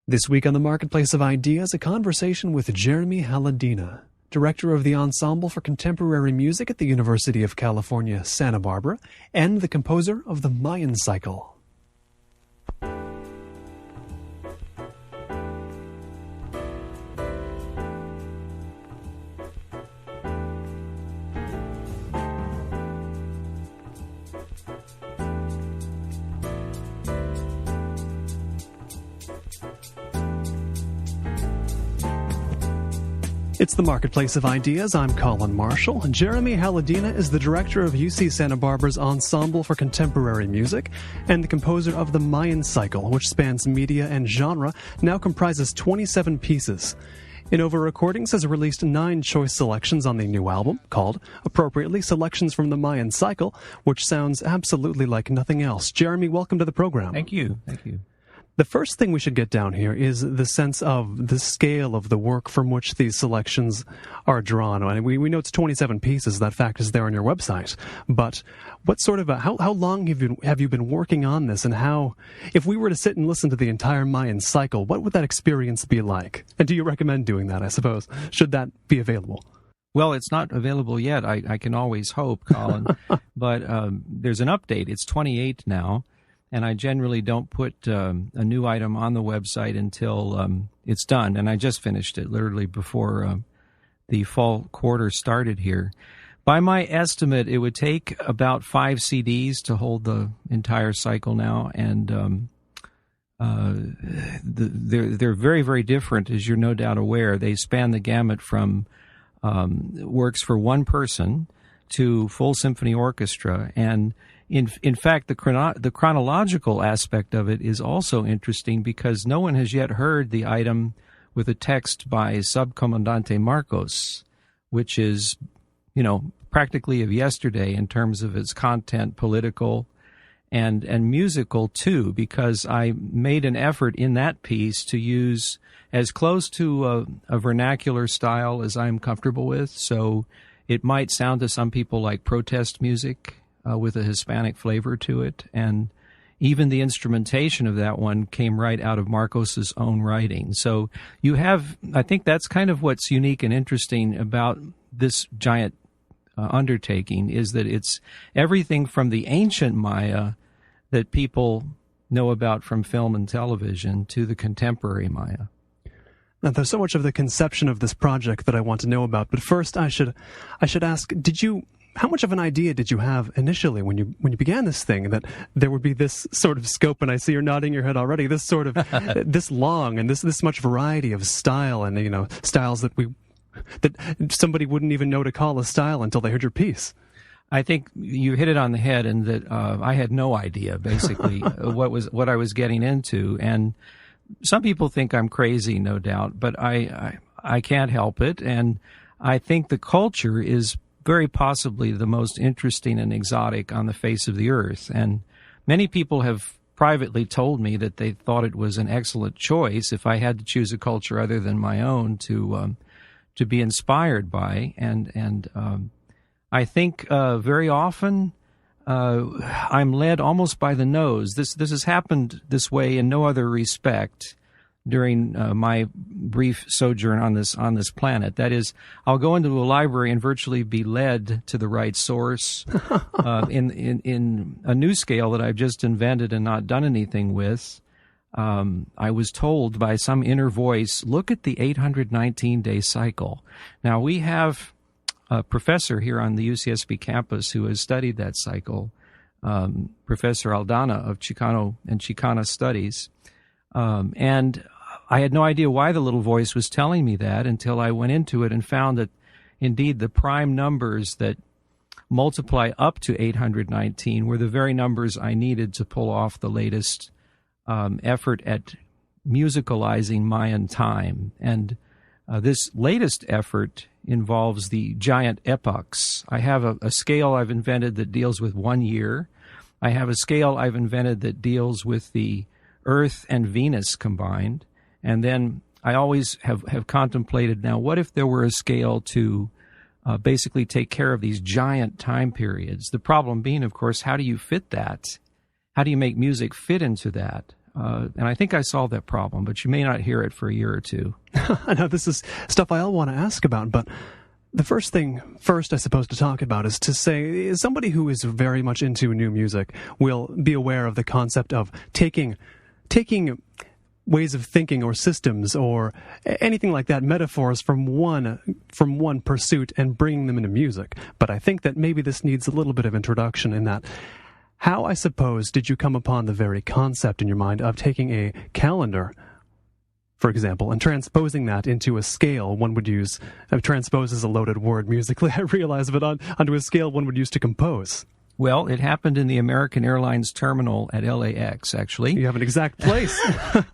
This week on the Marketplace of Ideas, a conversation with Jeremy Haladyna, Director of the Ensemble for Contemporary Music at the University of California, Santa Barbara, and the composer of the Mayan Cycle. It's the Marketplace of Ideas. I'm Colin Marshall. Jeremy Haladyna is the director of UC Santa Barbara's Ensemble for Contemporary Music and the composer of the Mayan Cycle, which spans media and genre, now comprises 27 pieces. Innova Recordings has released 9 choice selections on the new album, called, appropriately, Selections from the Mayan Cycle, which sounds absolutely like nothing else. Jeremy, welcome to the program. Thank you. Thank you. The first thing we should get down here is the sense of the scale of the work from which these selections are drawn. And we know it's 27 pieces. That fact is there on your website. But what sort of how long have you been working on this, and how, if we were to sit and listen to the entire Mayan Cycle, what would that experience be like? And do you recommend doing that, I suppose? Should that be available? Well, it's not available yet. I can always hope, Colin. But there's an update. It's 28 now. And I generally don't put a new item on the website until it's done. And I just finished it literally before the fall quarter started here. By my estimate, it would take about 5 CDs to hold the entire cycle now. And they're very, very different, as you're no doubt aware. They span the gamut from works for one person to full symphony orchestra. And in fact, the chronological aspect of it is also interesting because no one has yet heard the item with a text by Subcomandante Marcos, which is, practically of yesterday in terms of its content, political and musical too, because I made an effort in that piece to use as close to a vernacular style as I'm comfortable with. So it might sound to some people like protest music, with a Hispanic flavor to it, and even the instrumentation of that one came right out of Marcos's own writing. So you have, I think that's kind of what's unique and interesting about this giant undertaking, is that it's everything from the ancient Maya that people know about from film and television to the contemporary Maya. Now, there's so much of the conception of this project that I want to know about, but first I should ask, how much of an idea did you have initially when you began this thing, that there would be this sort of scope, and I see you're nodding your head already, this sort of, this long and this much variety of style, and, styles that somebody wouldn't even know to call a style until they heard your piece? I think you hit it on the head, and that I had no idea, basically, what I was getting into. And some people think I'm crazy, no doubt, but I can't help it. And I think the culture is very possibly the most interesting and exotic on the face of the earth. And many people have privately told me that they thought it was an excellent choice if I had to choose a culture other than my own to be inspired by. And I think very often I'm led almost by the nose. This has happened this way in no other respect during my brief sojourn on this planet. That is, I'll go into a library and virtually be led to the right source in a new scale that I've just invented and not done anything with. I was told by some inner voice, look at the 819-day cycle. Now, we have a professor here on the UCSB campus who has studied that cycle, Professor Aldana of Chicano and Chicana Studies, and I had no idea why the little voice was telling me that until I went into it and found that, indeed, the prime numbers that multiply up to 819 were the very numbers I needed to pull off the latest effort at musicalizing Mayan time. And this latest effort involves the giant epochs. I have a scale I've invented that deals with 1 year. I have a scale I've invented that deals with the Earth and Venus combined. And then I always have contemplated, now, what if there were a scale to basically take care of these giant time periods? The problem being, of course, how do you fit that? How do you make music fit into that? And I think I solved that problem, but you may not hear it for a year or two. I know this is stuff I all want to ask about, but the first thing I suppose, to talk about is to say somebody who is very much into new music will be aware of the concept of taking ways of thinking or systems or anything like that, metaphors from one pursuit and bringing them into music. But I think that maybe this needs a little bit of introduction in that. How, I suppose, did you come upon the very concept in your mind of taking a calendar, for example, and transposing that into a scale one would use? Transpose is a loaded word musically, I realize, but onto a scale one would use to compose. Well, it happened in the American Airlines terminal at LAX, actually. You have an exact place.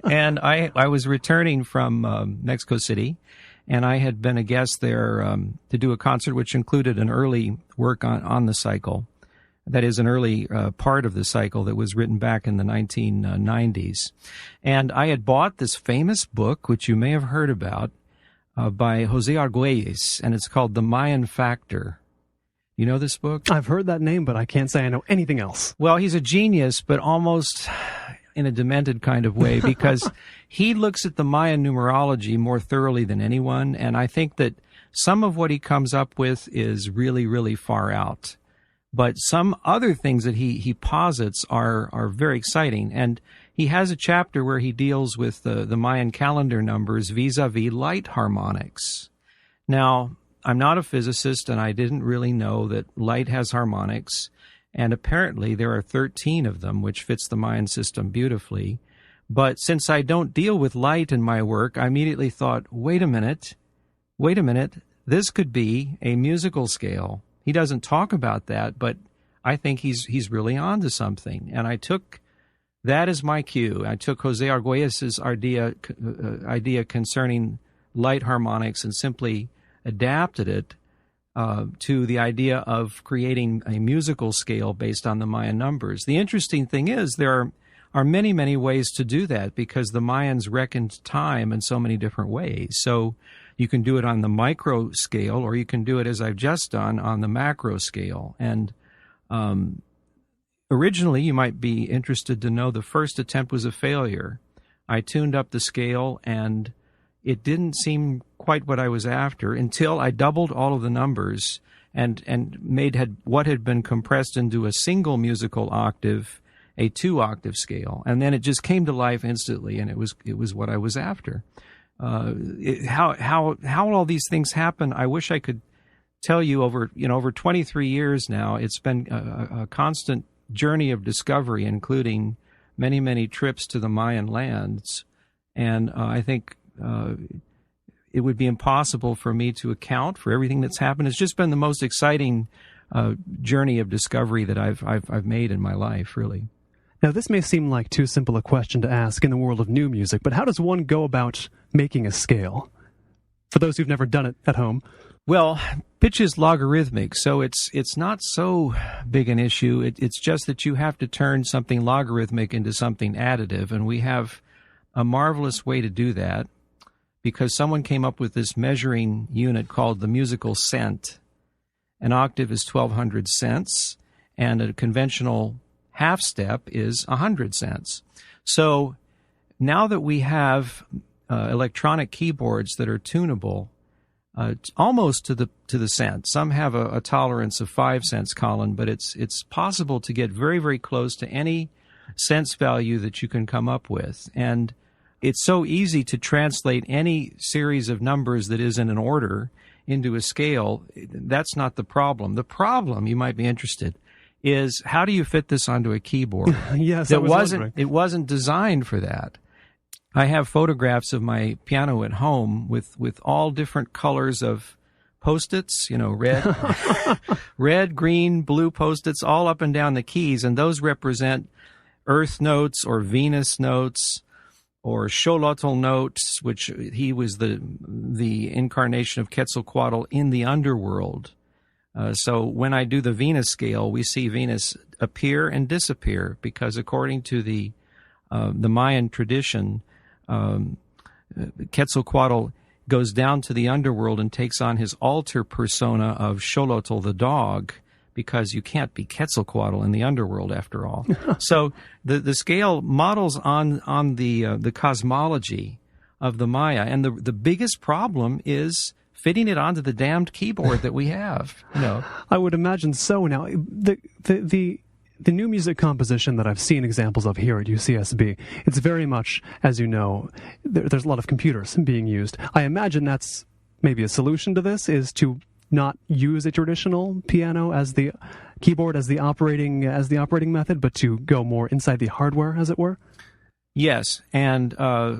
And I was returning from Mexico City, and I had been a guest there to do a concert which included an early work on the cycle. That is, an early part of the cycle that was written back in the 1990s. And I had bought this famous book, which you may have heard about, by Jose Argüelles, and it's called The Mayan Factor. You know this book? I've heard that name, but I can't say I know anything else. Well, he's a genius, but almost in a demented kind of way, because he looks at the Mayan numerology more thoroughly than anyone, and I think that some of what he comes up with is really, really far out. But some other things that he posits are very exciting, and he has a chapter where he deals with the Mayan calendar numbers vis-a-vis light harmonics. Now, I'm not a physicist, and I didn't really know that light has harmonics, and apparently there are 13 of them, which fits the Mayan system beautifully. But since I don't deal with light in my work, I immediately thought, wait a minute, this could be a musical scale. He doesn't talk about that, but I think he's really onto something. And I took that as my cue. I took Jose Argüelles' idea concerning light harmonics and simply adapted it to the idea of creating a musical scale based on the Mayan numbers. The interesting thing is there are many, many ways to do that, because the Mayans reckoned time in so many different ways. So you can do it on the micro scale, or you can do it, as I've just done, on the macro scale. And originally, you might be interested to know, the first attempt was a failure. I tuned up the scale, and it didn't seem quite what I was after until I doubled all of the numbers and made what had been compressed into a single musical octave a 2-octave scale, and then it just came to life instantly, and it was what I was after. How all these things happen, I wish I could tell you. Over 23 years now, it's been a constant journey of discovery, including many, many trips to the Mayan lands, and I think it would be impossible for me to account for everything that's happened. It's just been the most exciting journey of discovery that I've made in my life, really. Now, this may seem like too simple a question to ask in the world of new music, but how does one go about making a scale? For those who've never done it at home. Well, pitch is logarithmic, so it's not so big an issue. It's just that you have to turn something logarithmic into something additive, and we have a marvelous way to do that, because someone came up with this measuring unit called the musical cent. An octave is 1,200 cents, and a conventional half step is 100 cents. So now that we have electronic keyboards that are tunable almost to the cent, some have a tolerance of 5 cents, Colin, but it's possible to get very, very close to any cents value that you can come up with. And it's so easy to translate any series of numbers that is in an order into a scale. That's not the problem. The problem, you might be interested, is how do you fit this onto a keyboard? Yes, it wasn't designed for that. I have photographs of my piano at home with all different colors of Post-its, red, green, blue Post-its all up and down the keys, and those represent Earth notes or Venus notes or Xolotl notes, which he was the incarnation of Quetzalcoatl in the underworld. So when I do the Venus scale, we see Venus appear and disappear, because according to the Mayan tradition, Quetzalcoatl goes down to the underworld and takes on his alter persona of Xolotl the dog, because you can't be Quetzalcoatl in the underworld after all. So the scale models on the cosmology of the Maya, and the biggest problem is fitting it onto the damned keyboard that we have. I would imagine so. Now, the new music composition that I've seen examples of here at UCSB, it's very much, as you know, there's a lot of computers being used. I imagine that's maybe a solution to this, is to not use a traditional piano as the keyboard as the operating method, but to go more inside the hardware, as it were. Yes, and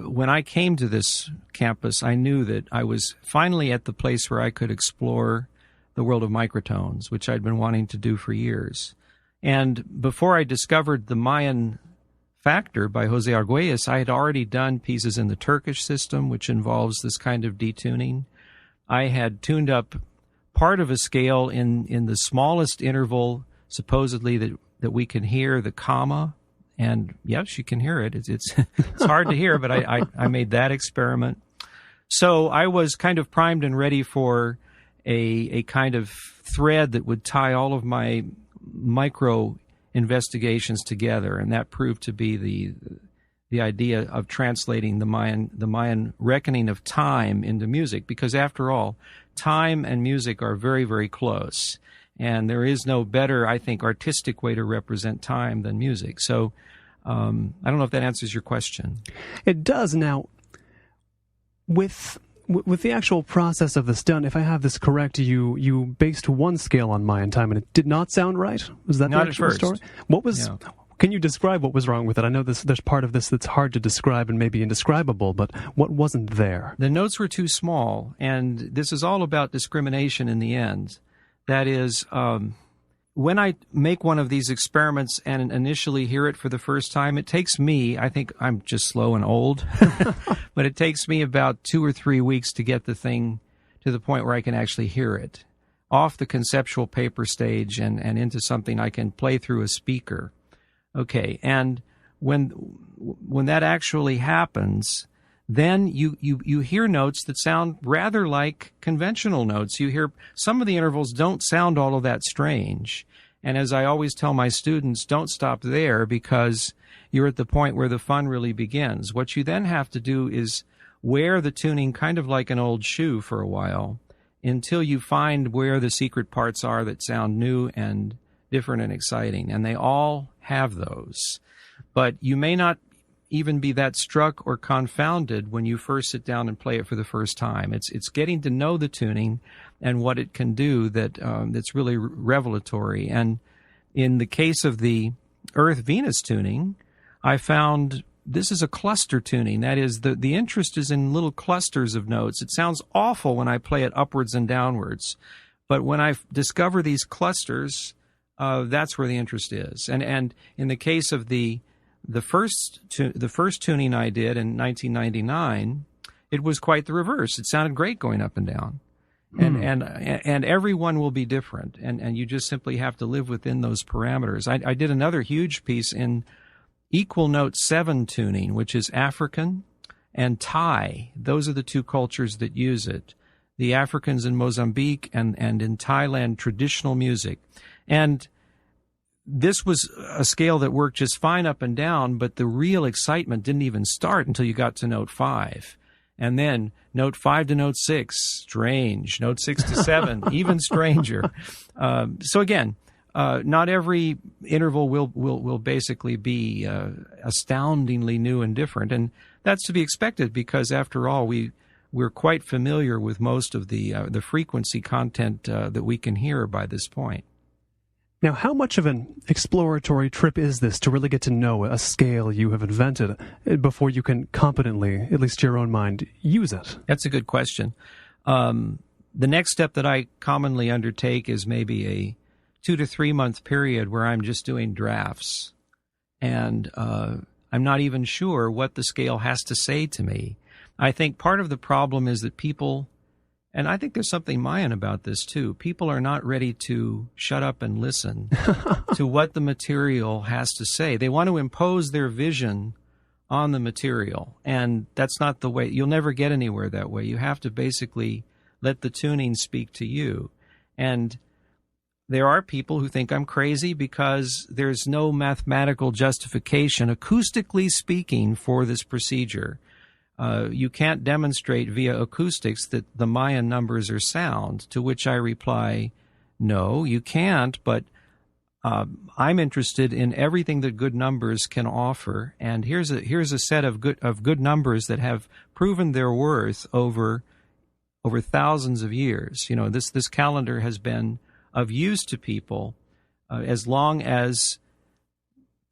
when I came to this campus, I knew that I was finally at the place where I could explore the world of microtones, which I'd been wanting to do for years. And before I discovered the Mayan Factor by Jose Argüelles, I had already done pieces in the Turkish system, which involves this kind of detuning. I had tuned up part of a scale in the smallest interval, supposedly that we can hear, the comma. And yes, you can hear it. It's hard to hear, but I made that experiment. So I was kind of primed and ready for a kind of thread that would tie all of my micro investigations together, and that proved to be the idea of translating the Mayan reckoning of time into music, because after all, time and music are very, very close, and there is no better, I think, artistic way to represent time than music. So I don't know if that answers your question. It does. Now, with the actual process of this done, if I have this correct, you based one scale on Mayan time, and it did not sound right? Was that not the actual at first. Story? What was... Yeah. Can you describe what was wrong with it? I know there's part of this that's hard to describe and maybe indescribable, but what wasn't there? The notes were too small, and this is all about discrimination in the end. That is, when I make one of these experiments and initially hear it for the first time, it takes me, I think I'm just slow and old, but it takes me about 2 or 3 weeks to get the thing to the point where I can actually hear it off the conceptual paper stage and into something I can play through a speaker. Okay, and when that actually happens, then you hear notes that sound rather like conventional notes. You hear some of the intervals don't sound all of that strange. And as I always tell my students, don't stop there, because you're at the point where the fun really begins. What you then have to do is wear the tuning kind of like an old shoe for a while until you find where the secret parts are that sound new and different and exciting, and they all have those. But you may not even be that struck or confounded when you first sit down and play it for the first time. It's getting to know the tuning and what it can do that's really revelatory. And in the case of the Earth-Venus tuning, I found this is a cluster tuning. That is, the interest is in little clusters of notes. It sounds awful when I play it upwards and downwards, but when I discover these clusters, that's where the interest is. And in the case of the first tuning I did in 1999, it was quite the reverse. It sounded great going up and down. And everyone will be different, and you just simply have to live within those parameters. I did another huge piece in equal note 7 tuning, which is African and Thai. Those are the two cultures that use it. The Africans in Mozambique and in Thailand, traditional music. And this was a scale that worked just fine up and down, but the real excitement didn't even start until you got to note 5. And then note 5 to note 6, strange. Note 6 to 7, even stranger. So again, not every interval will basically be astoundingly new and different. And that's to be expected, because after all, we're quite familiar with most of the frequency content that we can hear by this point. Now, how much of an exploratory trip is this to really get to know a scale you have invented before you can competently, at least to your own mind, use it? That's a good question. The next step that I commonly undertake is maybe a 2 to 3 month period where I'm just doing drafts. And I'm not even sure what the scale has to say to me. I think part of the problem is that people, and I think there's something Mayan about this too, people are not ready to shut up and listen to what the material has to say. They want to impose their vision on the material, and that's not the way. You'll never get anywhere that way. You have to basically let the tuning speak to you. And there are people who think I'm crazy because there's no mathematical justification, acoustically speaking, for this procedure. You can't demonstrate via acoustics that the Mayan numbers are sound, to which I reply, no, you can't, but I'm interested in everything that good numbers can offer, and here's a set of good numbers that have proven their worth over thousands of years. You know, this calendar has been of use to people as long as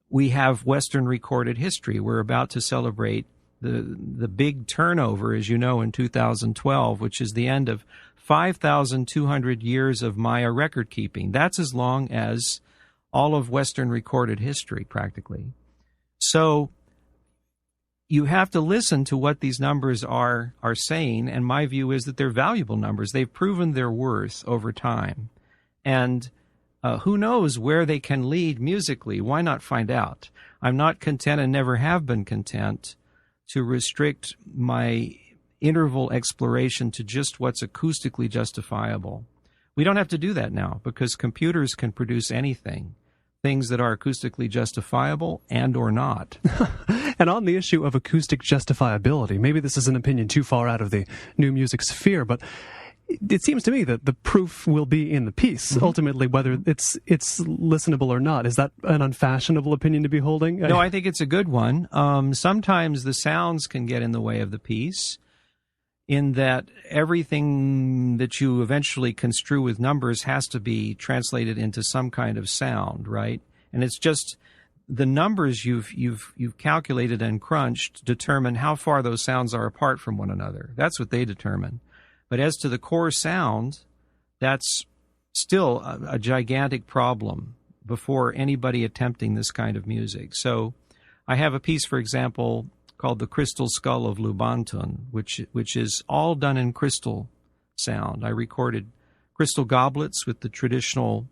we have Western recorded history. We're about to celebrate the big turnover, as you know, in 2012, which is the end of 5,200 years of Maya record keeping. That's as long as all of Western recorded history, practically. So you have to listen to what these numbers are saying, and my view is that they're valuable numbers. They've proven their worth over time. And who knows where they can lead musically? Why not find out? I'm not content and never have been content to restrict my interval exploration to just what's acoustically justifiable. We don't have to do that now because computers can produce anything, things that are acoustically justifiable and or not. And on the issue of acoustic justifiability, maybe this is an opinion too far out of the new music sphere, but it seems to me that the proof will be in the piece, ultimately, whether it's listenable or not. Is that an unfashionable opinion to be holding? No, I think it's a good one. Sometimes the sounds can get in the way of the piece, in that everything that you eventually construe with numbers has to be translated into some kind of sound, right? And it's just the numbers you've calculated and crunched determine how far those sounds are apart from one another. That's what they determine. But as to the core sound, that's still a gigantic problem before anybody attempting this kind of music. So I have a piece, for example, called The Crystal Skull of Lubantun, which is all done in crystal sound. I recorded crystal goblets with the traditional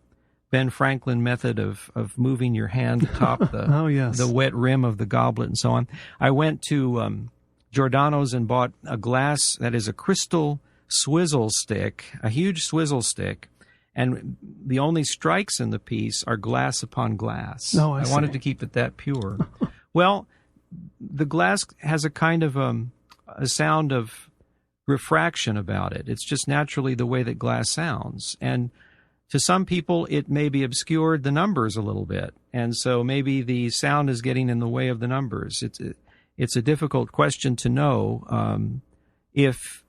Ben Franklin method of moving your hand atop the the wet rim of the goblet and so on. I went to Giordano's and bought a glass that is a crystal swizzle stick, a huge swizzle stick, and the only strikes in the piece are glass upon glass. Oh, I see. Wanted to keep it that pure. Well, the glass has a kind of a sound of refraction about it. It's just naturally the way that glass sounds. And to some people, it may be obscured the numbers a little bit. And so maybe the sound is getting in the way of the numbers. It's a difficult question to know if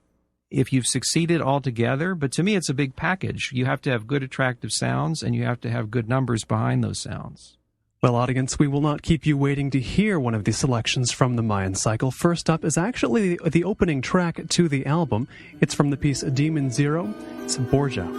you've succeeded altogether. But to me, it's a big package. You have to have good, attractive sounds, and you have to have good numbers behind those sounds. Well, audience, we will not keep you waiting to hear one of the selections from the Mayan Cycle. First up is actually the opening track to the album. It's from the piece Demon Zero. It's Borgia.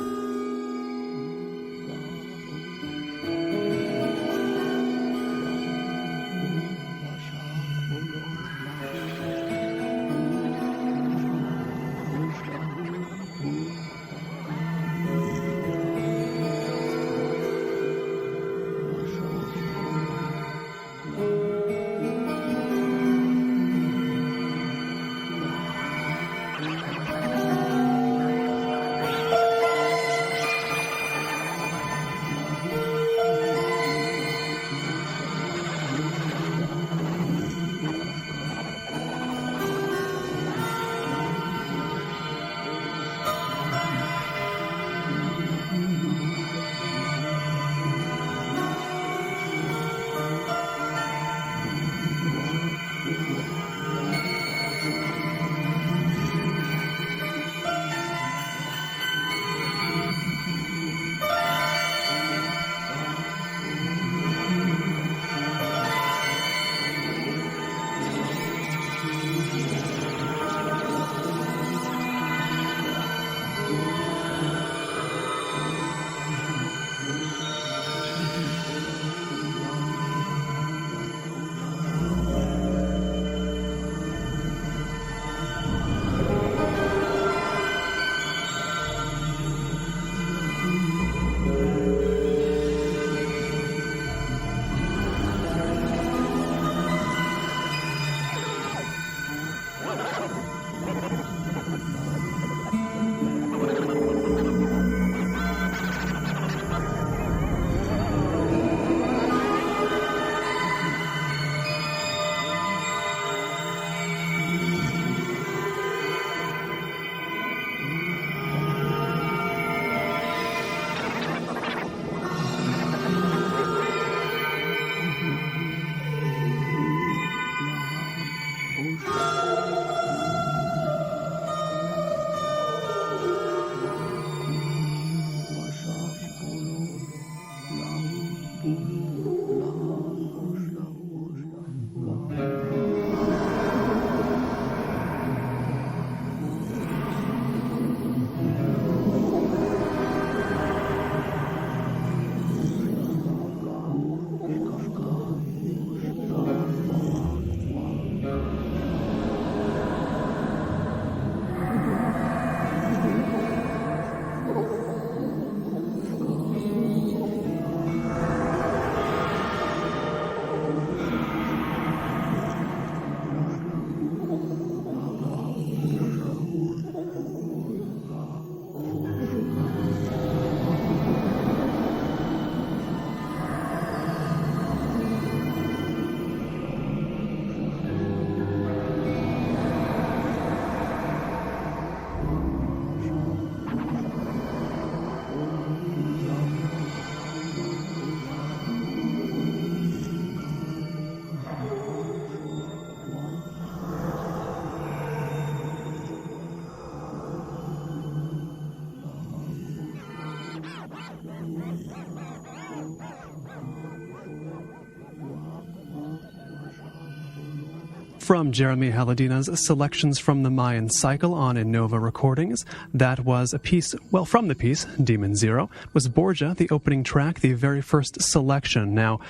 From Jeremy Haladyna's Selections from the Mayan Cycle on Innova Recordings, that was a piece, well, from the piece, Demon Zero, was Borgia, the opening track, the very first selection. Now,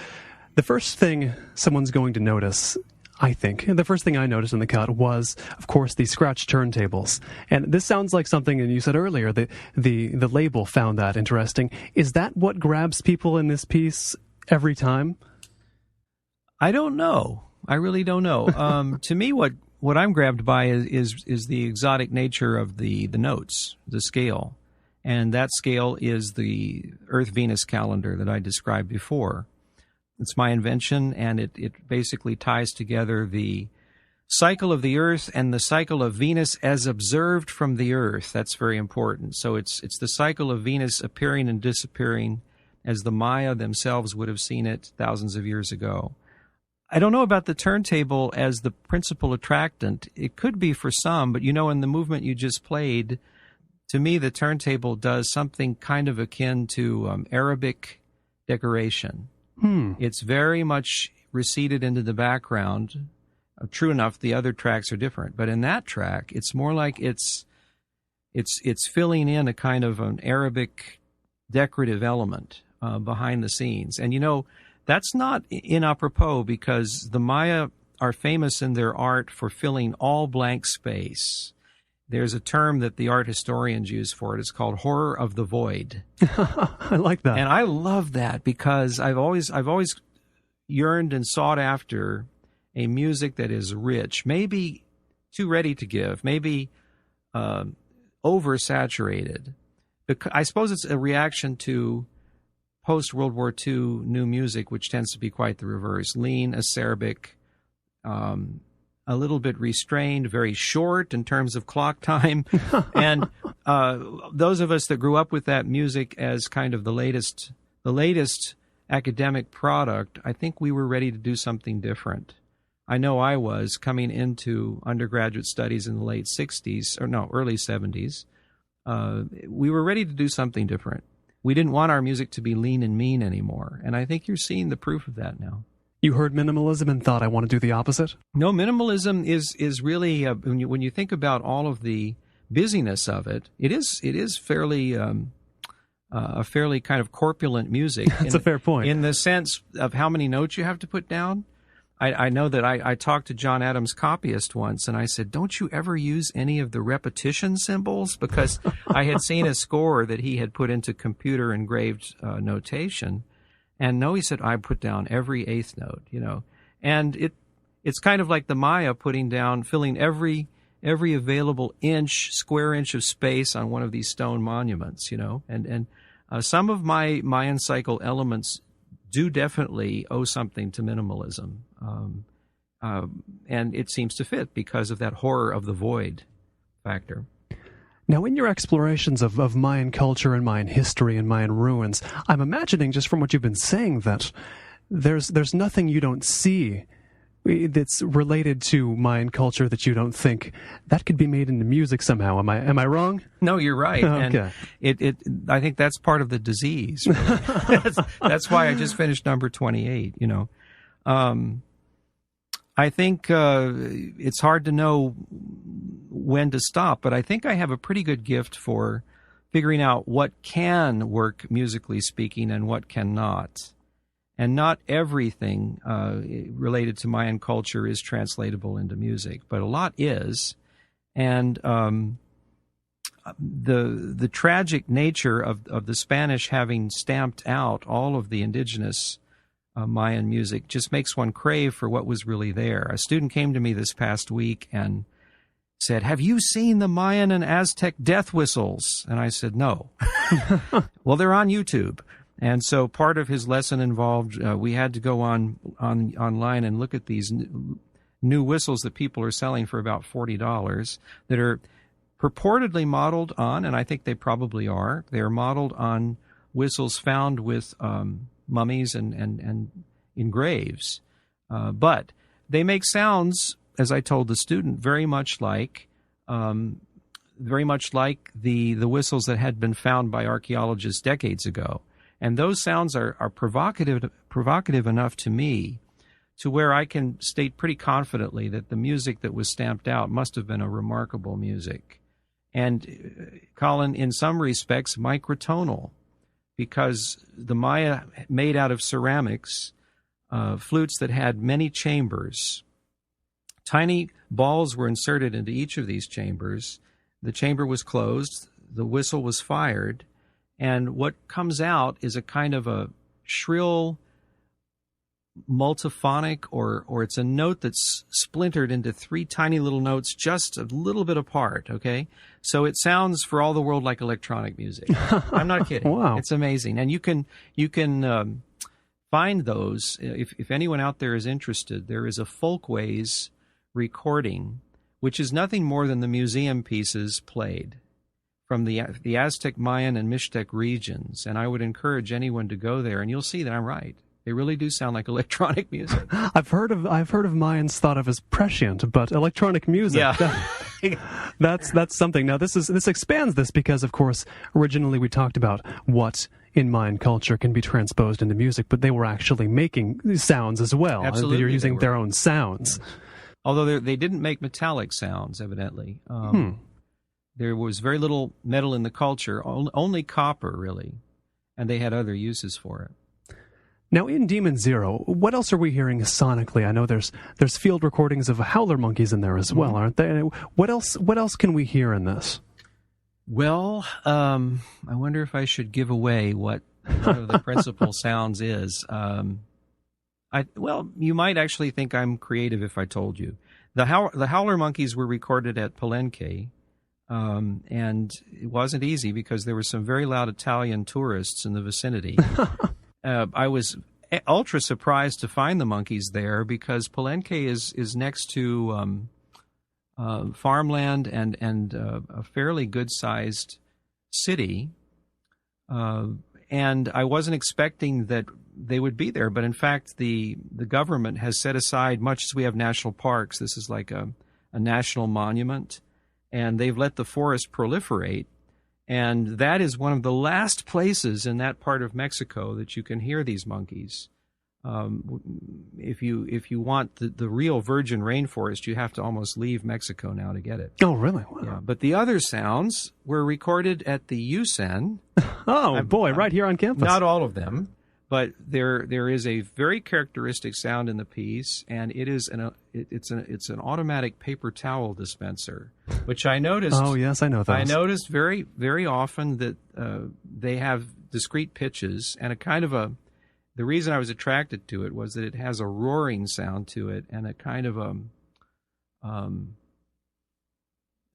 the first thing someone's going to notice, I think, the first thing I noticed in the cut was, of course, the scratch turntables. And this sounds like something, and you said earlier, that the label found that interesting. Is that what grabs people in this piece every time? I don't know. I really don't know. To me, what I'm grabbed by is the exotic nature of the notes, the scale. And that scale is the Earth-Venus calendar that I described before. It's my invention, and it basically ties together the cycle of the Earth and the cycle of Venus as observed from the Earth. That's very important. So it's the cycle of Venus appearing and disappearing as the Maya themselves would have seen it thousands of years ago. I don't know about the turntable as the principal attractant. It could be for some, but in the movement you just played, to me the turntable does something kind of akin to Arabic decoration. It's very much receded into the background. True enough, the other tracks are different, but in that track, it's more like it's filling in a kind of an Arabic decorative element behind the scenes. And that's not inapropos, because the Maya are famous in their art for filling all blank space. There's a term that the art historians use for it. It's called horror of the void. I like that. And I love that, because I've always yearned and sought after a music that is rich, maybe too ready to give, maybe oversaturated. I suppose it's a reaction to post-World War II new music, which tends to be quite the reverse. Lean, acerbic, a little bit restrained, very short in terms of clock time. And those of us that grew up with that music as kind of the latest academic product, I think we were ready to do something different. I know I was, coming into undergraduate studies in the late 60s, early 70s. We were ready to do something different. We didn't want our music to be lean and mean anymore, and I think you're seeing the proof of that now. You heard minimalism and thought, I want to do the opposite? No, minimalism is really, when you think about all of the busyness of it, it is fairly a fairly kind of corpulent music. That's a fair point. In the sense of how many notes you have to put down. I know that I talked to John Adams' copyist once, and I said, don't you ever use any of the repetition symbols? Because I had seen a score that he had put into computer engraved notation. And no, he said, I put down every eighth note, And it's kind of like the Maya filling every available square inch of space on one of these stone monuments, And some of my Mayan Cycle elements do definitely owe something to minimalism. And it seems to fit because of that horror of the void factor. Now, in your explorations of Mayan culture and Mayan history and Mayan ruins, I'm imagining, just from what you've been saying, that there's nothing you don't see that's related to Mayan culture that you don't think that could be made into music somehow. Am I wrong? No, you're right. Okay. And I think that's part of the disease. Really. That's why I just finished number 28. I think it's hard to know when to stop, but I think I have a pretty good gift for figuring out what can work musically speaking and what cannot. And not everything related to Mayan culture is translatable into music, but a lot is. And the tragic nature of the Spanish having stamped out all of the indigenous Mayan music just makes one crave for what was really there. A student came to me this past week and said, have you seen the Mayan and Aztec death whistles? And I said, no. Well, they're on YouTube. And so part of his lesson involved, we had to go online and look at these new whistles that people are selling for about $40 that are purportedly modeled on, and I think they probably are, they are modeled on whistles found with mummies and in graves. But they make sounds, as I told the student, very much like the whistles that had been found by archaeologists decades ago. And those sounds are provocative enough to me to where I can state pretty confidently that the music that was stamped out must have been a remarkable music. And, Colin, in some respects, microtonal, because the Maya made out of ceramics, flutes that had many chambers. Tiny balls were inserted into each of these chambers. The chamber was closed, the whistle was fired, and what comes out is a kind of a shrill, multiphonic, or it's a note that's splintered into three tiny little notes just a little bit apart, okay? So it sounds for all the world like electronic music. I'm not kidding. Wow. It's amazing. And you can find those. If anyone out there is interested, there is a Folkways recording, which is nothing more than the museum pieces played from the Aztec, Mayan, and Mixtec regions. And I would encourage anyone to go there, and you'll see that I'm right. They really do sound like electronic music. I've heard of Mayans thought of as prescient, but electronic music. Yeah. That's something. Now this expands this because, of course, originally we talked about what in Mayan culture can be transposed into music, but they were actually making sounds as well. Absolutely, They're using their own sounds. Yes. Although they didn't make metallic sounds, evidently. There was very little metal in the culture, only copper, really, and they had other uses for it. Now, in Demon Zero, what else are we hearing sonically? I know there's field recordings of howler monkeys in there as well, aren't there? What else can we hear in this? Well, I wonder if I should give away what one of the principal sounds is. Well, you might actually think I'm creative if I told you. The howler monkeys were recorded at Palenque, and it wasn't easy because there were some very loud Italian tourists in the vicinity. I was ultra surprised to find the monkeys there because Palenque is next to farmland and a fairly good-sized city, and I wasn't expecting that they would be there. But in fact, the government has set aside, much as we have national parks, this is like a national monument, and they've let the forest proliferate. And that is one of the last places in that part of Mexico that you can hear these monkeys. If you want the real virgin rainforest, you have to almost leave Mexico now to get it. Oh, really? Wow. Yeah, but the other sounds were recorded at the UCSB. Oh, boy, right here on campus. Not all of them, but there is a very characteristic sound in the piece, and it's an automatic paper towel dispenser, which I noticed. Oh, yes, I know those. I noticed very, very often that they have discrete pitches and a kind of a. The reason I was attracted to it was that it has a roaring sound to it and a kind of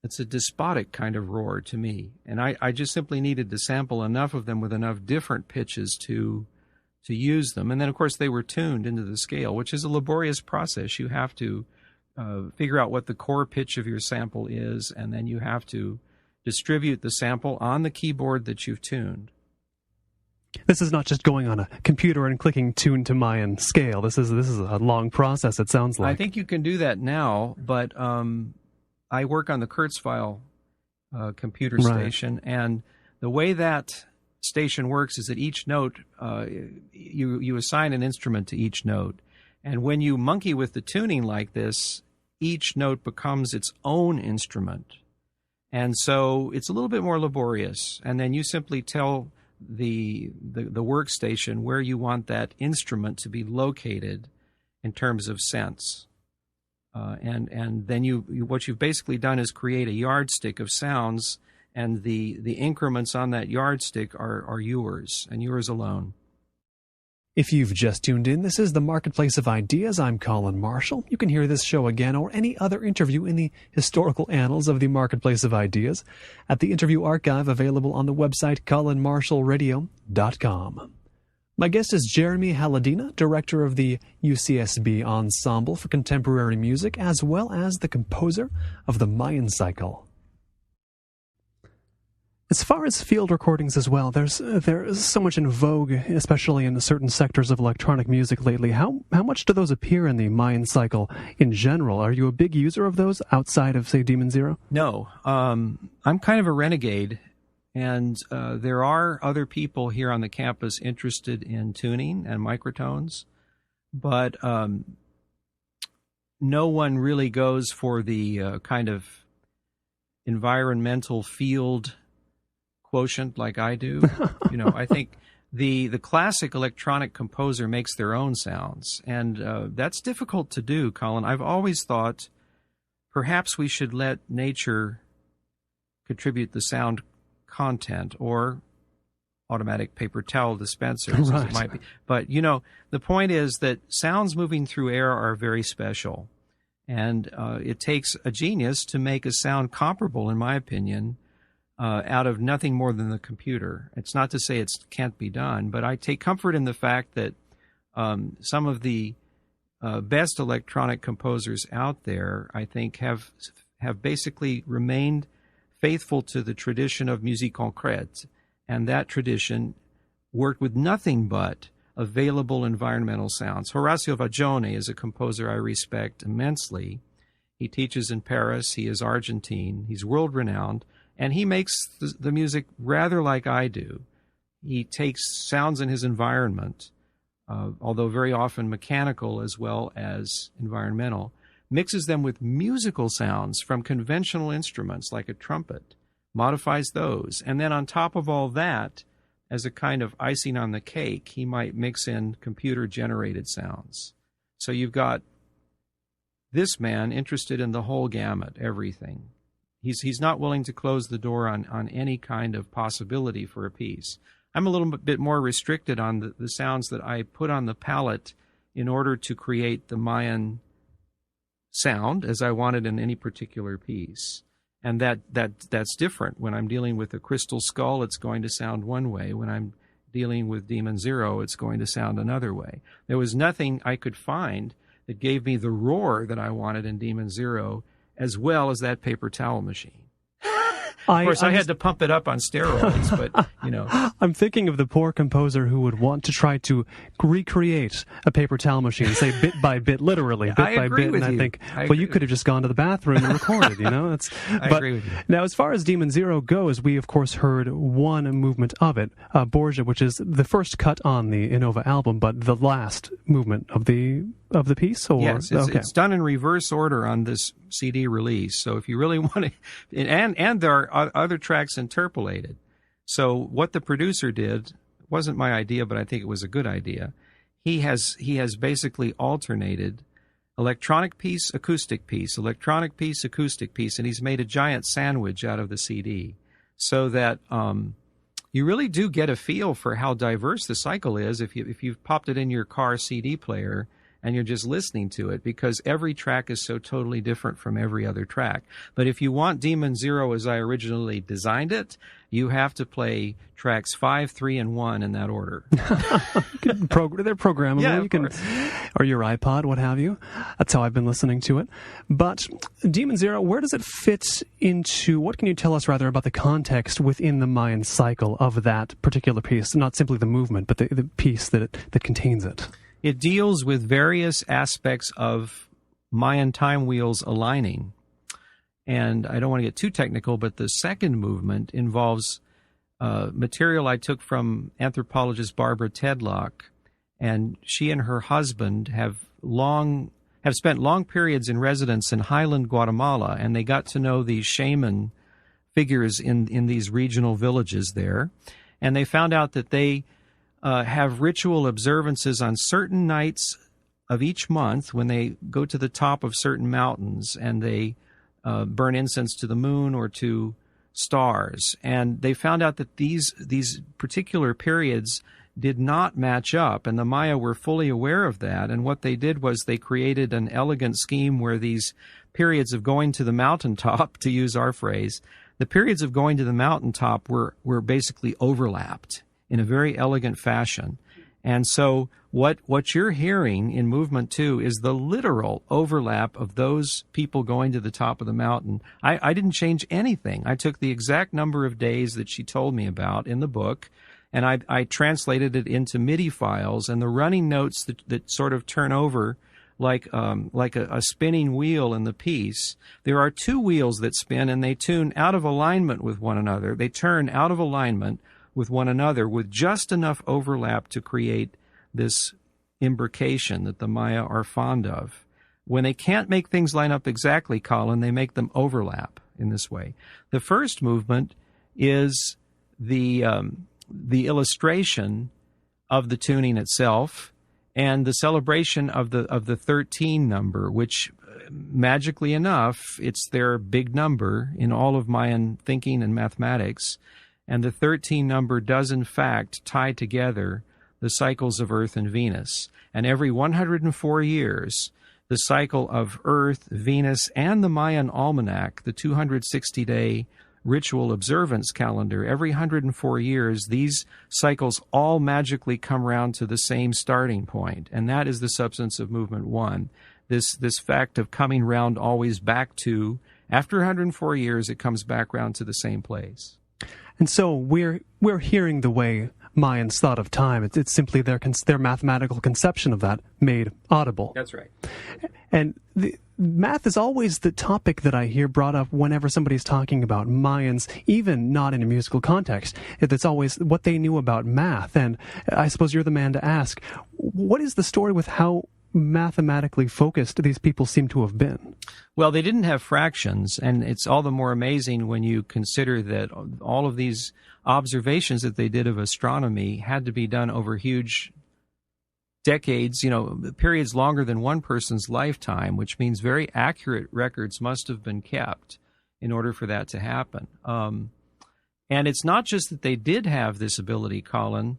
it's a despotic kind of roar to me. And I just simply needed to sample enough of them with enough different pitches to use them. And then, of course, they were tuned into the scale, which is a laborious process. You have to figure out what the core pitch of your sample is, and then you have to distribute the sample on the keyboard that you've tuned. This is not just going on a computer and clicking tune to Mayan scale. This is a long process, it sounds like. I think you can do that now, but I work on the Kurzweil computer station, and the way that station works is that each note, you assign an instrument to each note. And when you monkey with the tuning like this, each note becomes its own instrument. And so it's a little bit more laborious. And then you simply tell the workstation where you want that instrument to be located in terms of sense. And then what you've basically done is create a yardstick of sounds, and the increments on that yardstick are yours, and yours alone. If you've just tuned in, this is the Marketplace of Ideas. I'm Colin Marshall. You can hear this show again or any other interview in the historical annals of the Marketplace of Ideas at the interview archive available on the website colinmarshallradio.com. My guest is Jeremy Haladyna, director of the UCSB Ensemble for Contemporary Music, as well as the composer of the Mayan Cycle. As far as field recordings as well, there's so much in vogue, especially in certain sectors of electronic music lately. How much do those appear in the Mayan Cycle in general? Are you a big user of those outside of, say, Demon Zero? No. I'm kind of a renegade, and there are other people here on the campus interested in tuning and microtones, but no one really goes for the kind of environmental field quotient like I do. I think the classic electronic composer makes their own sounds, and that's difficult to do, Colin. I've always thought perhaps we should let nature contribute the sound content, or automatic paper towel dispensers, right, as it might be. But, the point is that sounds moving through air are very special. And it takes a genius to make a sound comparable, in my opinion, out of nothing more than the computer. It's not to say it can't be done, but I take comfort in the fact that some of the best electronic composers out there, I think, have basically remained faithful to the tradition of musique concrète, and that tradition worked with nothing but available environmental sounds. Horacio Vagione is a composer I respect immensely. He teaches in Paris. He is Argentine. He's world-renowned, and he makes the music rather like I do. He takes sounds in his environment, although very often mechanical as well as environmental, mixes them with musical sounds from conventional instruments like a trumpet, modifies those, and then on top of all that, as a kind of icing on the cake, he might mix in computer-generated sounds. So you've got this man interested in the whole gamut, everything. He's not willing to close the door on any kind of possibility for a piece. I'm a little bit more restricted on the sounds that I put on the palette in order to create the Mayan sound as I wanted in any particular piece. And that's different. When I'm dealing with a crystal skull, it's going to sound one way. When I'm dealing with Demon Zero, it's going to sound another way. There was nothing I could find that gave me the roar that I wanted in Demon Zero, as well as that paper towel machine. Of course, I had to pump it up on steroids, but, I'm thinking of the poor composer who would want to try to recreate a paper towel machine, say bit by bit, literally, bit by bit. And I think, well, you could have just gone to the bathroom and recorded, I agree with you. Now, as far as Demon Zero goes, we, of course, heard one movement of it, Borgia, which is the first cut on the Innova album, but the last movement of the piece? Or? Yes, it's done in reverse order on this CD release. So if you really want to, and there are other tracks interpolated. So what the producer did wasn't my idea, but I think it was a good idea. He has basically alternated electronic piece, acoustic piece, electronic piece, acoustic piece, and he's made a giant sandwich out of the CD, so that you really do get a feel for how diverse the cycle is if you've popped it in your car CD player and you're just listening to it, because every track is so totally different from every other track. But if you want Demon Zero as I originally designed it, you have to play tracks 5, 3, and 1 in that order. They're programmable. Yeah, you can, or your iPod, what have you. That's how I've been listening to it. But Demon Zero, where does it fit into, what can you tell us rather about the context within the Mayan cycle of that particular piece? Not simply the movement, but the piece that contains it. It deals with various aspects of Mayan time wheels aligning. And I don't want to get too technical, but the second movement involves material I took from anthropologist Barbara Tedlock, and she and her husband have spent long periods in residence in highland Guatemala, and they got to know these shaman figures in these regional villages there, and they found out that they have ritual observances on certain nights of each month when they go to the top of certain mountains and they burn incense to the moon or to stars. And they found out that these particular periods did not match up, and the Maya were fully aware of that. And what they did was they created an elegant scheme where these periods of going to the mountaintop, to use our phrase, the periods of going to the mountaintop were basically overlapped in a very elegant fashion. And so what you're hearing in movement 2 is the literal overlap of those people going to the top of the mountain. I didn't change anything. I took the exact number of days that she told me about in the book, and I translated it into MIDI files, and the running notes that sort of turn over like a spinning wheel in the piece. There are 2 wheels that spin, and they tune out of alignment with one another. They turn out of alignment with one another with just enough overlap to create this imbrication that the Maya are fond of. When they can't make things line up exactly, Colin, they make them overlap in this way. The first movement is the illustration of the tuning itself and the celebration of the 13 number, which magically enough, it's their big number in all of Mayan thinking and mathematics. And the 13 number does in fact tie together the cycles of Earth and Venus. And every 104 years, the cycle of Earth, Venus, and the Mayan almanac, the 260-day ritual observance calendar, every 104 years, these cycles all magically come round to the same starting point. And that is the substance of Movement 1. This fact of coming round always back to, after 104 years, it comes back round to the same place. And so we're hearing the way Mayans thought of time. It's simply their mathematical conception of that made audible. That's right. And math is always the topic that I hear brought up whenever somebody's talking about Mayans, even not in a musical context. It's always what they knew about math. And I suppose you're the man to ask, what is the story with how mathematically focused these people seem to have been? Well, they didn't have fractions, and it's all the more amazing when you consider that all of these observations that they did of astronomy had to be done over huge decades, periods longer than one person's lifetime, which means very accurate records must have been kept in order for that to happen. And it's not just that they did have this ability, Colin.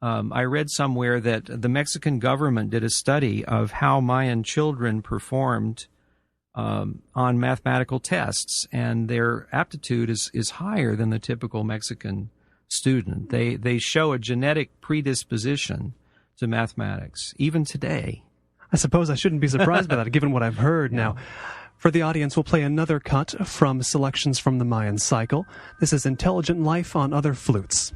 I read somewhere that the Mexican government did a study of how Mayan children performed on mathematical tests, and their aptitude is higher than the typical Mexican student. They show a genetic predisposition to mathematics, even today. I suppose I shouldn't be surprised by that, given what I've heard. Yeah. Now, for the audience, we'll play another cut from selections from the Mayan Cycle. This is Intelligent Life on Other Flutes.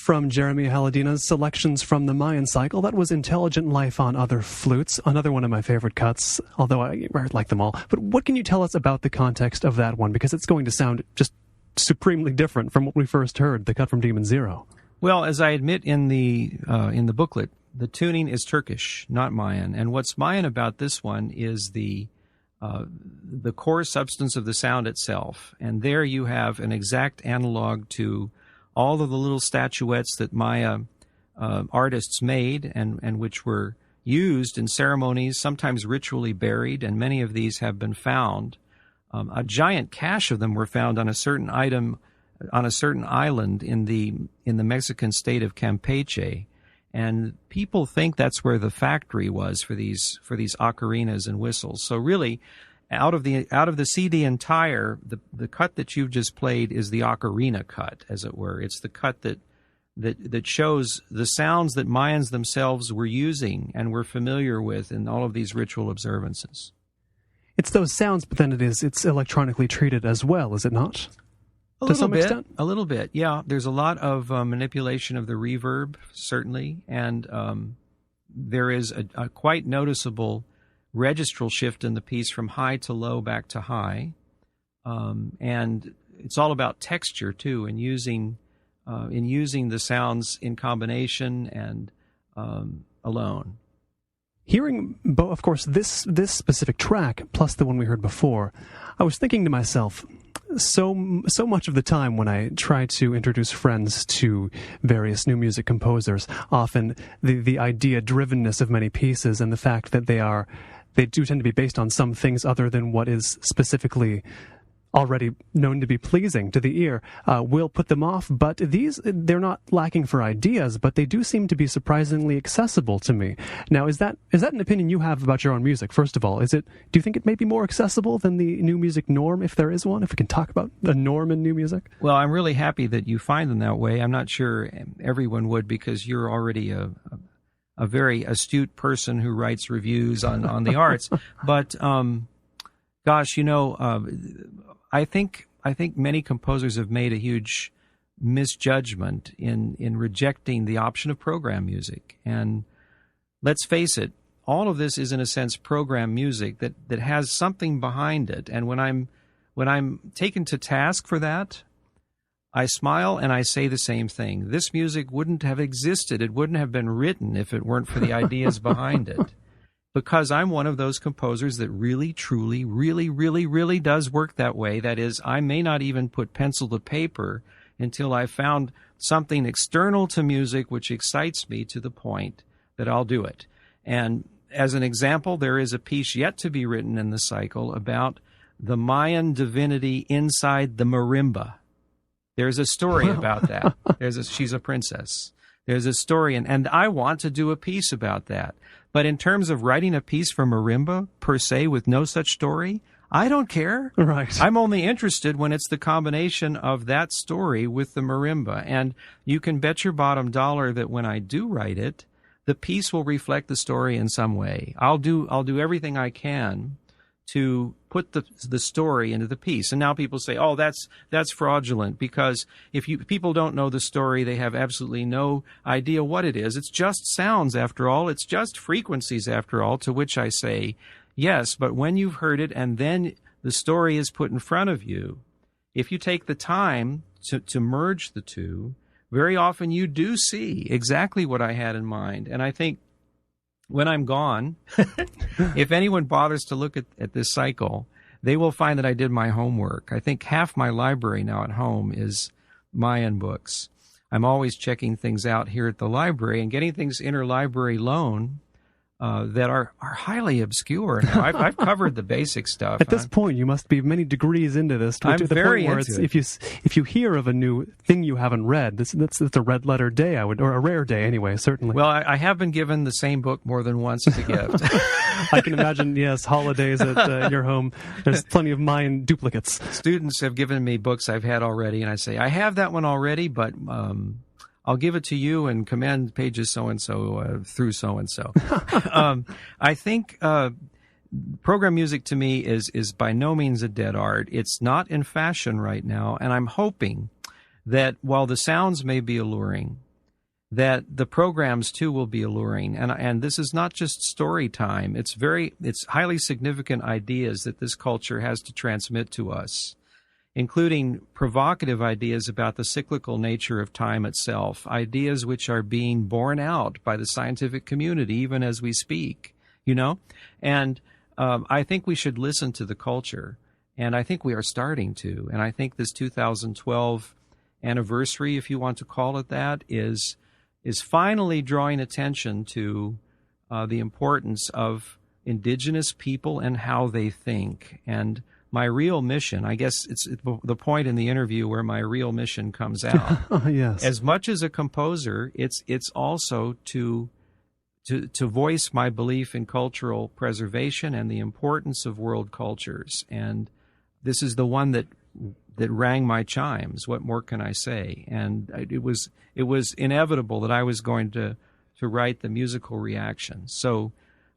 from Jeremy Haladyna's selections from the Mayan Cycle. That was Intelligent Life on Other Flutes, another one of my favorite cuts, although I like them all. But what can you tell us about the context of that one? Because it's going to sound just supremely different from what we first heard, the cut from Demon Zero. Well, as I admit in the booklet, the tuning is Turkish, not Mayan. And what's Mayan about this one is the core substance of the sound itself. And there you have an exact analog to all of the little statuettes that Maya artists made and which were used in ceremonies, sometimes ritually buried, and many of these have been found. A giant cache of them were found on a certain item, on a certain island in the Mexican state of Campeche. And people think that's where the factory was for these ocarinas and whistles. So really, out of the CD entire, the cut that you've just played is the ocarina cut, as it were. It's the cut that shows the sounds that Mayans themselves were using and were familiar with in all of these ritual observances. It's those sounds, but then it's electronically treated as well, is it not? A little bit, yeah. There's a lot of manipulation of the reverb, certainly, and there is a quite noticeable registral shift in the piece from high to low back to high, and it's all about texture too, and using the sounds in combination and alone. Hearing, of course, this specific track plus the one we heard before, I was thinking to myself, so much of the time when I try to introduce friends to various new music composers, often the idea-drivenness of many pieces and the fact that they do tend to be based on some things other than what is specifically already known to be pleasing to the ear, will put them off. But they're not lacking for ideas, but they do seem to be surprisingly accessible to me. Now, is that an opinion you have about your own music? First of all, do you think it may be more accessible than the new music norm, if there is one, if we can talk about the norm in new music? Well, I'm really happy that you find them that way. I'm not sure everyone would, because you're already a very astute person who writes reviews on the arts. But, gosh, I think many composers have made a huge misjudgment in rejecting the option of program music. And let's face it, all of this is in a sense program music that has something behind it. And when I'm taken to task for that, I smile and I say the same thing. This music wouldn't have existed. It wouldn't have been written if it weren't for the ideas behind it. Because I'm one of those composers that really, truly, really, really, really does work that way. That is, I may not even put pencil to paper until I've found something external to music which excites me to the point that I'll do it. And as an example, there is a piece yet to be written in the cycle about the Mayan divinity inside the marimba. There's a story about that. She's a princess. There's a story, and I want to do a piece about that. But in terms of writing a piece for marimba, per se, with no such story, I don't care. Right. I'm only interested when it's the combination of that story with the marimba. And you can bet your bottom dollar that when I do write it, the piece will reflect the story in some way. I'll do everything I can to put the story into the piece. And now people say, oh, that's fraudulent, because if people don't know the story, they have absolutely no idea what it is. It's just sounds, after all. It's just frequencies, after all, to which I say, yes, but when you've heard it and then the story is put in front of you, if you take the time to merge the two, very often you do see exactly what I had in mind. And I think when I'm gone, if anyone bothers to look at this cycle, they will find that I did my homework. I think half my library now at home is Mayan books. I'm always checking things out here at the library and getting things interlibrary loan that are highly obscure. Now, I've covered the basic stuff. At this point, you must be many degrees into this. I'm to the very point where into it. If you hear of a new thing you haven't read, that's a red letter day, or a rare day anyway, certainly. Well, I have been given the same book more than once as a gift. I can imagine, yes, holidays at your home. There's plenty of Mayan duplicates. Students have given me books I've had already, and I say, I have that one already, but I'll give it to you and commend pages so-and-so through so-and-so. I think program music to me is by no means a dead art. It's not in fashion right now, and I'm hoping that while the sounds may be alluring, that the programs too will be alluring. And this is not just story time. It's highly significant ideas that this culture has to transmit to us, including provocative ideas about the cyclical nature of time itself, ideas which are being borne out by the scientific community even as we speak, And I think we should listen to the culture, and I think we are starting to. And I think this 2012 anniversary, if you want to call it that, is finally drawing attention to the importance of indigenous people and how they think. And my real mission, I guess it's the point in the interview where my real mission comes out. Yes. As much as a composer, it's also to voice my belief in cultural preservation and the importance of world cultures. And this is the one that rang my chimes. What more can I say? And it was inevitable that I was going to write the musical reactions. So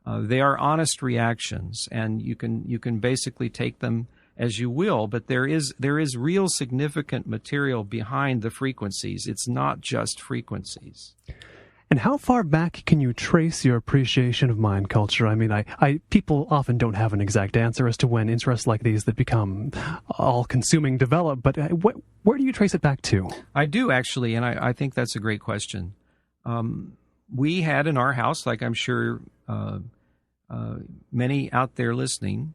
they are honest reactions, and you can basically take them as you will. But there is real significant material behind the frequencies. It's not just frequencies. And how far back can you trace your appreciation of Mayan culture? I mean, people often don't have an exact answer as to when interests like these that become all-consuming develop, but where do you trace it back to? I do, actually, and I think that's a great question. We had in our house, like I'm sure many out there listening,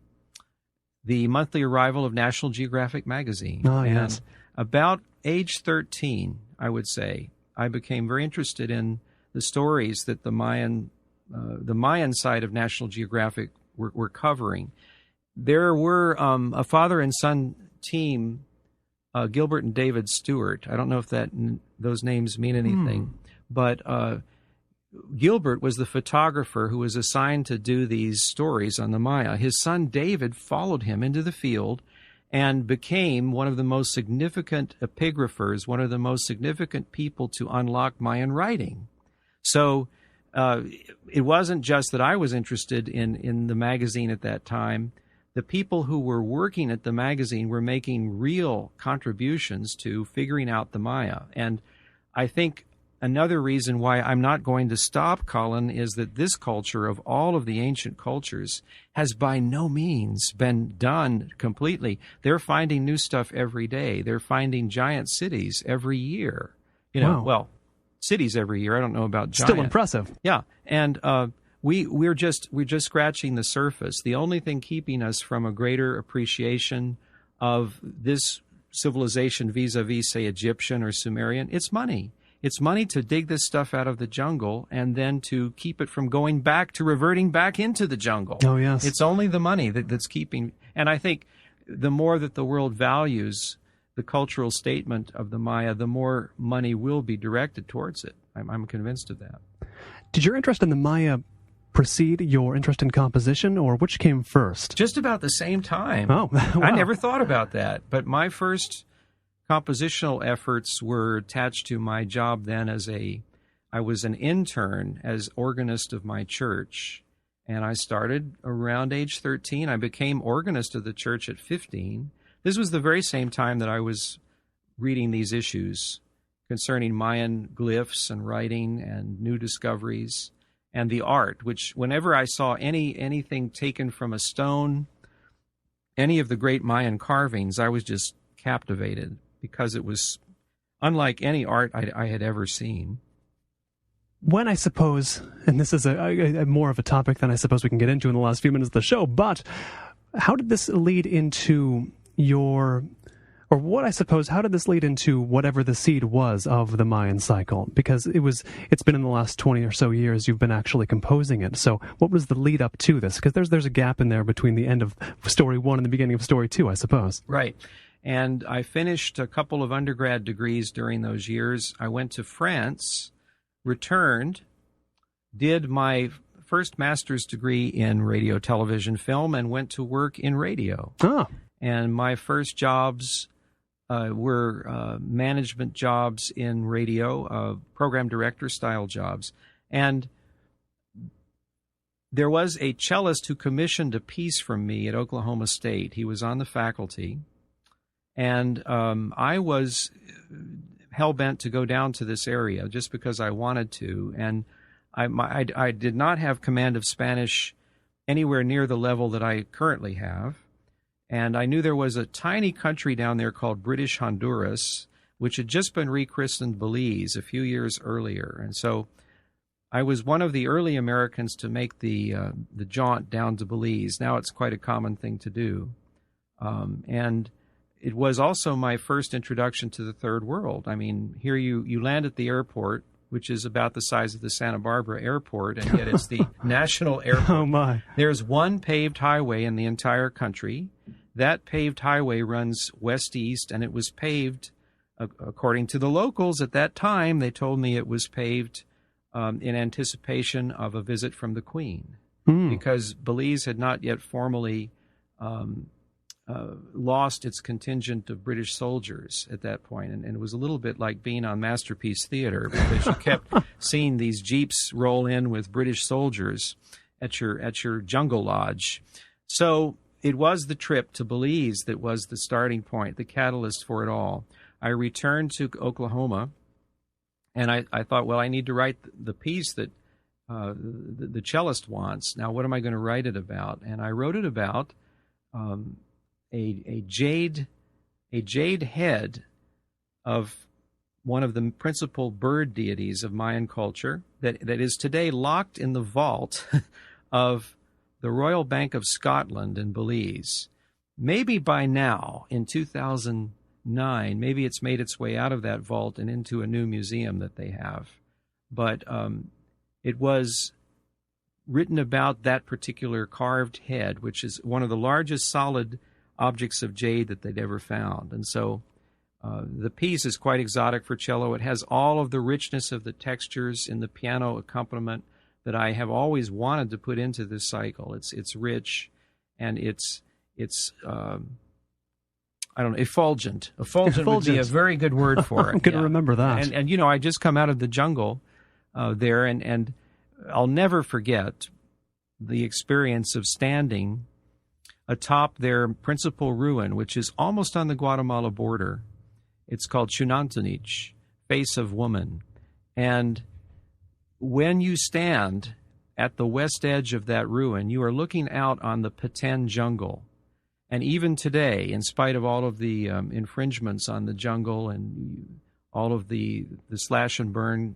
the monthly arrival of National Geographic magazine. Oh, yes. And about age 13, I would say, I became very interested in the stories that the Mayan side of National Geographic were covering. There were a father and son team, Gilbert and David Stewart. I don't know if those names mean anything, but Gilbert was the photographer who was assigned to do these stories on the Maya. His son David followed him into the field and became one of the most significant epigraphers, one of the most significant people to unlock Mayan writing. So it wasn't just that I was interested in the magazine at that time. The people who were working at the magazine were making real contributions to figuring out the Maya. And I think another reason why I'm not going to stop, Colin, is that this culture, of all of the ancient cultures, has by no means been done completely. They're finding new stuff every day. They're finding giant cities every year. Wow. Well, cities every year. I don't know about giant. Still impressive. Yeah, and we're just scratching the surface. The only thing keeping us from a greater appreciation of this civilization vis-a-vis, say, Egyptian or Sumerian, it's money. It's money to dig this stuff out of the jungle and then to keep it from reverting back into the jungle. Oh, yes. It's only the money that's keeping. And I think the more that the world values the cultural statement of the Maya, the more money will be directed towards it. I'm convinced of that. Did your interest in the Maya precede your interest in composition, or which came first? Just about the same time. Oh, wow. I never thought about that. But my first compositional efforts were attached to my job then I was an intern as organist of my church. And I started around age 13. I became organist of the church at 15. This was the very same time that I was reading these issues concerning Mayan glyphs and writing and new discoveries and the art, which whenever I saw anything taken from a stone, any of the great Mayan carvings, I was just captivated because it was unlike any art I had ever seen. When I suppose, and this is a more of a topic than I suppose we can get into in the last few minutes of the show, but how did this lead into how did this lead into whatever the seed was of the Mayan cycle? Because it's been in the last 20 or so years you've been actually composing it. So what was the lead up to this? Because there's a gap in there between the end of story 1 and the beginning of story 2, I suppose. Right. And I finished a couple of undergrad degrees during those years. I went to France, returned, did my first master's degree in radio, television, film, and went to work in radio. Oh. And my first jobs were management jobs in radio, program director style jobs. And there was a cellist who commissioned a piece from me at Oklahoma State. He was on the faculty. And I was hell-bent to go down to this area just because I wanted to. And I did not have command of Spanish anywhere near the level that I currently have. And I knew there was a tiny country down there called British Honduras, which had just been rechristened Belize a few years earlier. And so I was one of the early Americans to make the jaunt down to Belize. Now it's quite a common thing to do. And it was also my first introduction to the third world. I mean, here you land at the airport, which is about the size of the Santa Barbara airport, and yet it's the national airport. Oh, my. There's one paved highway in the entire country. That paved highway runs west-east, and it was paved, according to the locals at that time, they told me it was paved in anticipation of a visit from the Queen, because Belize had not yet formally lost its contingent of British soldiers at that point. And it was a little bit like being on Masterpiece Theater, because you kept seeing these jeeps roll in with British soldiers at your jungle lodge. So it was the trip to Belize that was the starting point, the catalyst for it all. I returned to Oklahoma, and I thought, well, I need to write the piece that the cellist wants. Now, what am I going to write it about? And I wrote it about a jade head of one of the principal bird deities of Mayan culture that is today locked in the vault of the Royal Bank of Scotland in Belize. Maybe by now, in 2009, maybe it's made its way out of that vault and into a new museum that they have. But it was written about that particular carved head, which is one of the largest solid objects of jade that they'd ever found. And so the piece is quite exotic for cello. It has all of the richness of the textures in the piano accompaniment that I have always wanted to put into this cycle. It's rich, and it's I don't know, effulgent. Effulgent would be a very good word for it. I'm going to remember that. And you know, I just come out of the jungle there, and I'll never forget the experience of standing atop their principal ruin, which is almost on the Guatemala border. It's called Chunantunich, Face of Woman. And when you stand at the west edge of that ruin, you are looking out on the Petén jungle. And even today, in spite of all of the infringements on the jungle and all of the slash and burn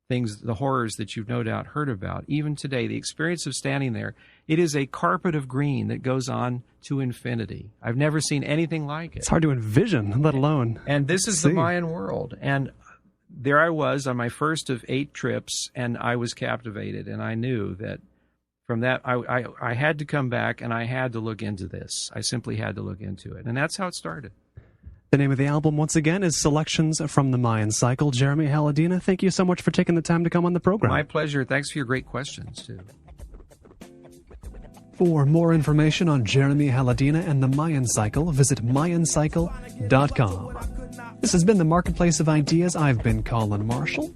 things, the horrors that you've no doubt heard about, even today, the experience of standing there, it is a carpet of green that goes on to infinity. I've never seen anything like it. It's hard to envision, let alone And this is the Mayan world. And there I was on my first of 8 trips, and I was captivated, and I knew that from that I had to come back, and I had to look into this. I simply had to look into it, and that's how it started. The name of the album, once again, is Selections from the Mayan Cycle. Jeremy Haladyna, thank you so much for taking the time to come on the program. My pleasure. Thanks for your great questions, too. For more information on Jeremy Haladyna and the Mayan Cycle, visit MayanCycle.com. This has been the Marketplace of Ideas. I've been Colin Marshall.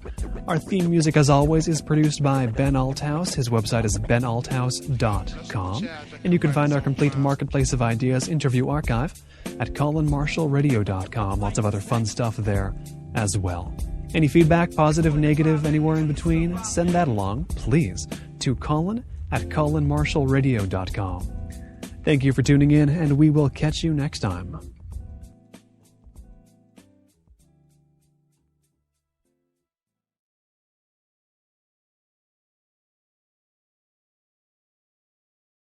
Our theme music, as always, is produced by Ben Althouse. His website is benalthouse.com. And you can find our complete Marketplace of Ideas interview archive at colinmarshallradio.com. Lots of other fun stuff there as well. Any feedback, positive, negative, anywhere in between, send that along, please, to Colin@colinmarshallradio.com. Thank you for tuning in, and we will catch you next time.